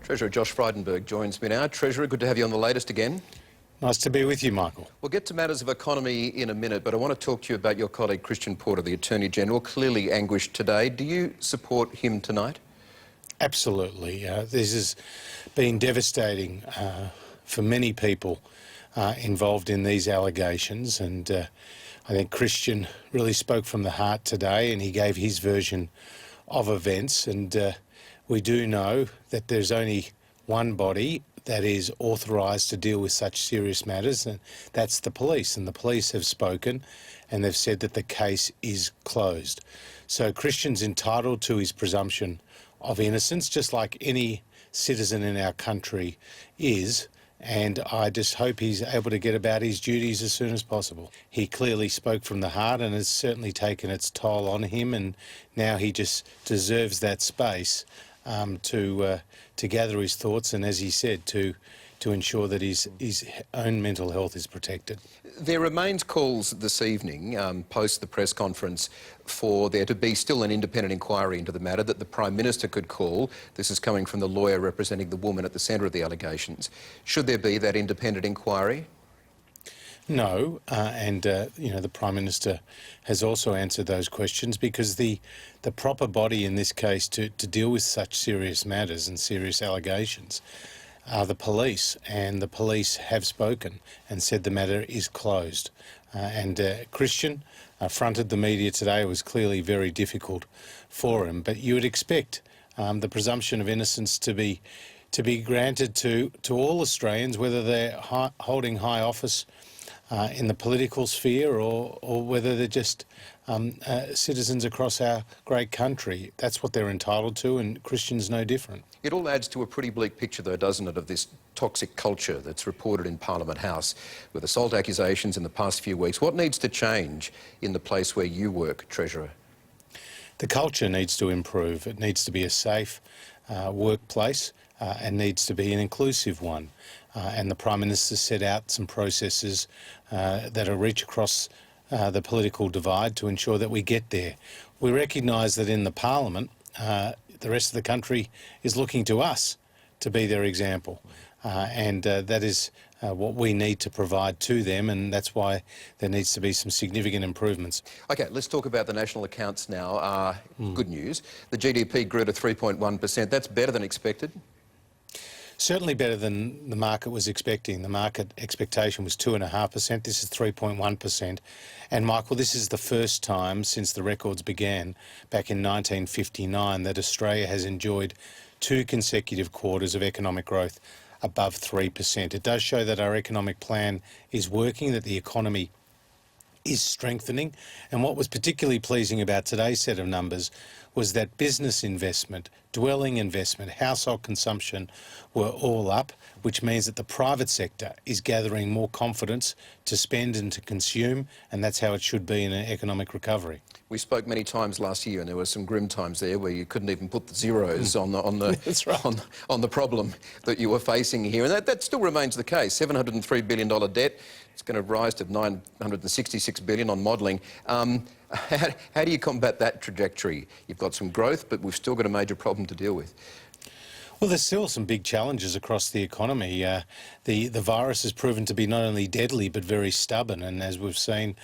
Treasurer Josh Frydenberg joins me now. Treasurer, good to have you on the latest again. Nice to be with you, Michael. We'll get to matters of economy in a minute, but I want to talk to you about your colleague Christian Porter, the Attorney-General, clearly anguished today. Do you support him tonight? Absolutely. This has been devastating for many people involved in these allegations, and I think Christian really spoke from the heart today, and he gave his version of events, and we do know that there's only one body that is authorised to deal with such serious matters, and that's the police. And the police have spoken and they've said that the case is closed. So Christian's entitled to his presumption of innocence, just like any citizen in our country is, and I just hope he's able to get about his duties as soon as possible. He clearly spoke from the heart and has certainly taken its toll on him, and now he just deserves that space to gather his thoughts and, as he said, to ensure that his own mental health is protected. There remains calls this evening, post the press conference, for there to be still an independent inquiry into the matter that the Prime Minister could call. This is coming from the lawyer representing the woman at the centre of the allegations. Should there be that independent inquiry? No, you know, the Prime Minister has also answered those questions, because the proper body in this case to deal with such serious matters and serious allegations are the police, and the police have spoken and said the matter is closed. Christian fronted the media today. It was clearly very difficult for him, but you would expect the presumption of innocence to be granted to all Australians, whether they're holding high office in the political sphere or whether they're just citizens across our great country. That's what they're entitled to, and Christian's no different. It all adds to a pretty bleak picture, though, doesn't it, of this toxic culture that's reported in Parliament House with assault accusations in the past few weeks. What needs to change in the place where you work, Treasurer? The culture needs to improve. It needs to be a safe workplace and needs to be an inclusive one. And the Prime Minister set out some processes that are reach across the political divide to ensure that we get there. We recognise that in the Parliament, the rest of the country is looking to us to be their example. That is what we need to provide to them, and that's why there needs to be some significant improvements. OK, let's talk about the national accounts now. Good news. The GDP grew to 3.1%. That's better than expected. Certainly better than the market was expecting. The market expectation was 2.5%. This is 3.1%. And Michael, this is the first time since the records began back in 1959 that Australia has enjoyed 2 consecutive quarters of economic growth above 3%. It does show that our economic plan is working, that the economy is strengthening. And what was particularly pleasing about today's set of numbers was that business investment, dwelling investment, household consumption were all up, which means that the private sector is gathering more confidence to spend and to consume, and that's how it should be in an economic recovery. We spoke many times last year, and there were some grim times there where you couldn't even put the zeros on the That's right. on the problem that you were facing here, and that still remains the case. $703 billion debt. It's going to rise to $966 billion on modelling. How do you combat that trajectory? You've got some growth, but we've still got a major problem to deal with. Well, there's still some big challenges across the economy. The virus has proven to be not only deadly but very stubborn, and as we've seen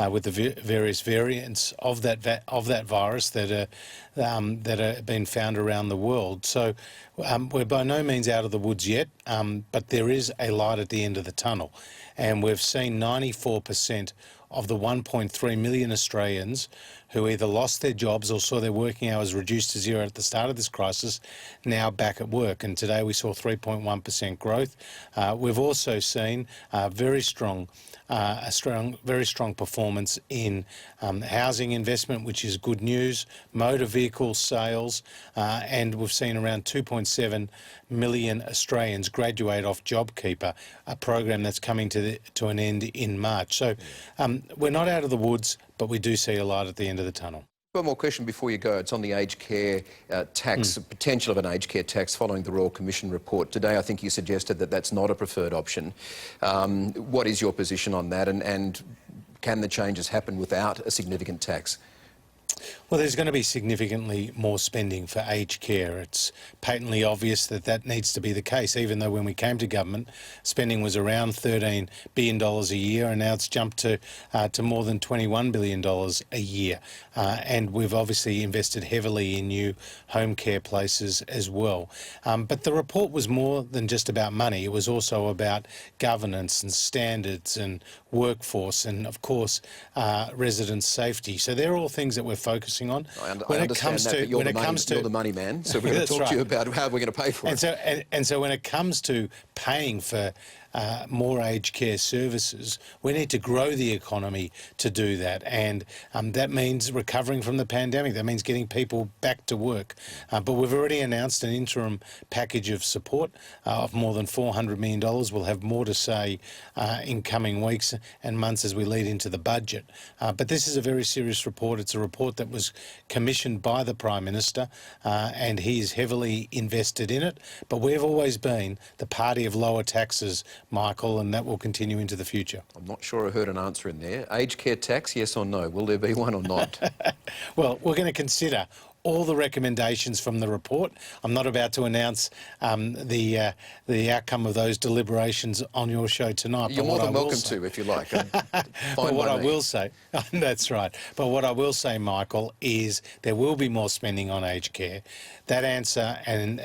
with the various variants of that virus that are being found around the world. So we're by no means out of the woods yet, but there is a light at the end of the tunnel, and we've seen 94% of the 1.3 million Australians who either lost their jobs or saw their working hours reduced to zero at the start of this crisis now back at work. And today we saw 3.1% growth. We've also seen very strong performance in housing investment, which is good news, motor vehicle sales, and we've seen around 2.7 million Australians graduate off JobKeeper, a program that's coming to an end in March. So we're not out of the woods, but we do see a light at the end of the tunnel. One more question before you go. It's on the aged care tax, potential of an aged care tax following the Royal Commission report. Today, I think you suggested that that's not a preferred option. What is your position on that, and can the changes happen without a significant tax? Well, there's going to be significantly more spending for aged care. It's patently obvious that that needs to be the case, even though when we came to government, spending was around $13 billion a year, and now it's jumped to more than $21 billion a year. And we've obviously invested heavily in new home care places as well. But the report was more than just about money. It was also about governance and standards and workforce and, of course, resident safety. So they're all things that we're focusing on. I understand that, but you're the money man, so we're going to talk to you about how we're going to pay for it. And so when it comes to paying for more aged care services, we need to grow the economy to do that, and that means recovering from the pandemic. That means getting people back to work. But we've already announced an interim package of support of more than $400 million. We'll have more to say in coming weeks and months as we lead into the budget. But this is a very serious report. It's a report that was commissioned by the Prime Minister, and he is heavily invested in it. But we've always been the party of lower taxes, Michael, and that will continue into the future. I'm not sure I heard an answer in there. Aged care tax, yes or no? Will there be one or not? Well, we're going to consider all the recommendations from the report. I'm not about to announce the outcome of those deliberations on your show tonight. You're more than welcome to, if you like. But what I will say, that's right. But what I will say, Michael, is there will be more spending on aged care. That answer and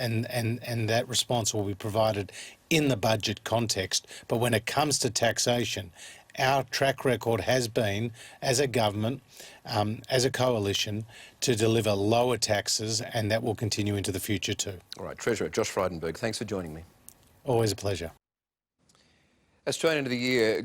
that response will be provided in the budget context. But when it comes to taxation, our track record has been, as a government, as a coalition, to deliver lower taxes, and that will continue into the future too. All right, Treasurer Josh Frydenberg, thanks for joining me. Always a pleasure. Australian of the Year,